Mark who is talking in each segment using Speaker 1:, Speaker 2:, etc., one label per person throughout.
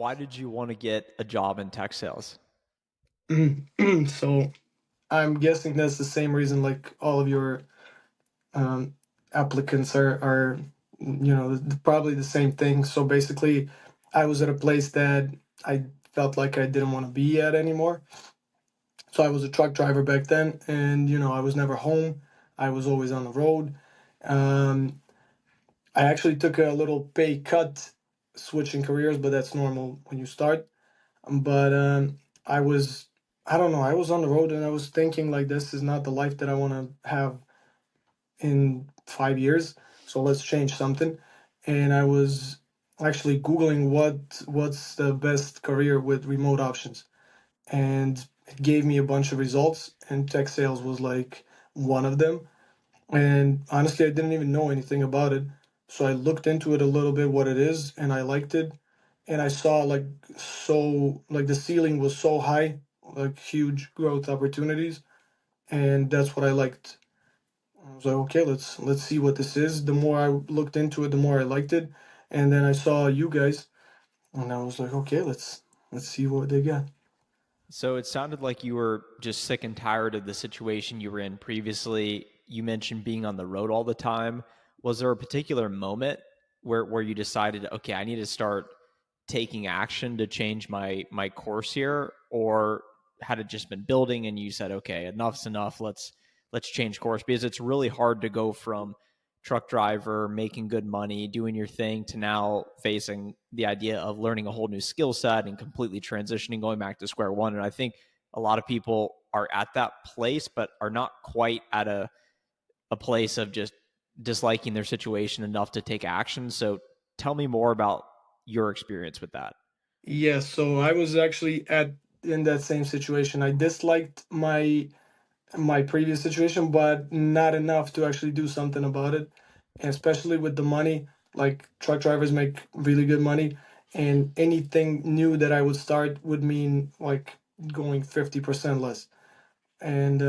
Speaker 1: why did you want to get a job in tech sales?
Speaker 2: So I'm guessing that's the same reason like all of your um, applicants are probably the same thing. So basically, I was at a place that I felt like I didn't want to be at anymore. So I was a truck driver back then, and I was never home. I was always on the road. Um, I actually took a little pay cut switching careers, but that's normal when you start. But I was, I don't know, I was on the road and I was thinking like this is not the life that I want to have in 5 years. So let's change something. And I was actually Googling what's the best career with remote options. And it gave me a bunch of results, and tech sales was like one of them. And honestly, I didn't even know anything about it. So I looked into it a little bit, what it is, and I liked it. And I saw like the ceiling was so high, like huge growth opportunities, and that's what I liked. I was like, okay, let's see what this is. The more I looked into it, the more I liked it. And then I saw you guys, and I was like, okay, let's see what they got.
Speaker 1: So it sounded like you were just sick and tired of the situation you were in previously. You mentioned being on the road all the time. Was there a particular moment where you decided, okay, I need to start taking action to change my course here, or had it just been building and you said, okay, enough's enough, let's change course? Because it's really hard to go from truck driver making good money doing your thing to now facing the idea of learning a whole new skill set and completely transitioning, going back to square one. And I think a lot of people are at that place but are not quite at a place of just disliking their situation enough to take action. So tell me more about your experience with that.
Speaker 2: Yes, so I was actually at in that same situation. I disliked my previous situation, but not enough to actually do something about it. And especially with the money, like truck drivers make really good money, and anything new that I would start would mean like going 50% less. And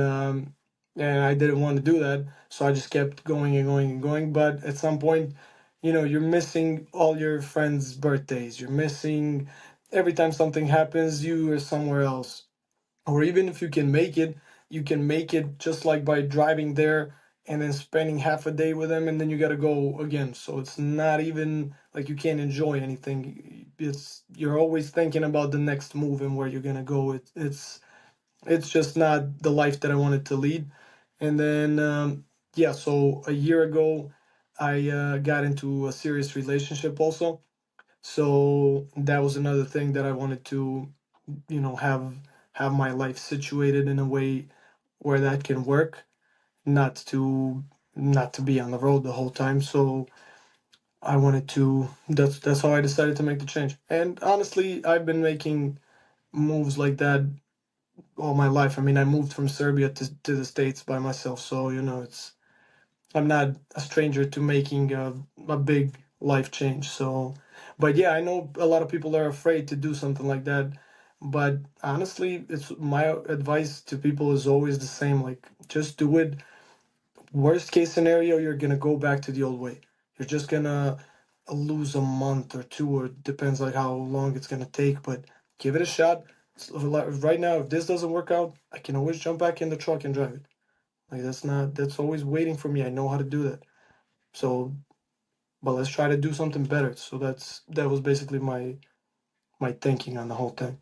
Speaker 2: and I didn't want to do that, so I just kept going and going and going. But at some point, you're missing all your friends' birthdays. You're missing every time something happens, you are somewhere else. Or even if you can make it just like by driving there and then spending half a day with them, and then you got to go again. So it's not even like you can't enjoy anything. You're always thinking about the next move and where you're gonna go. It's just not the life that I wanted to lead. And then yeah, so a year ago I got into a serious relationship also. So that was another thing that I wanted to, have my life situated in a way where that can work, not to not to be on the road the whole time. So I wanted to that's how I decided to make the change. And honestly, I've been making moves like that all my life. I mean, I moved from Serbia to the States by myself, so it's I'm not a stranger to making a big life change. So, but yeah, I know a lot of people are afraid to do something like that. But honestly, it's my advice to people is always the same. Like, just do it. Worst case scenario, you're gonna go back to the old way. You're just gonna lose a month or two, or it depends like how long it's gonna take. But give it a shot. So, like, right now, if this doesn't work out, I can always jump back in the truck and drive it. Like that's always waiting for me. I know how to do that. So, but let's try to do something better. So that was basically my thinking on the whole thing.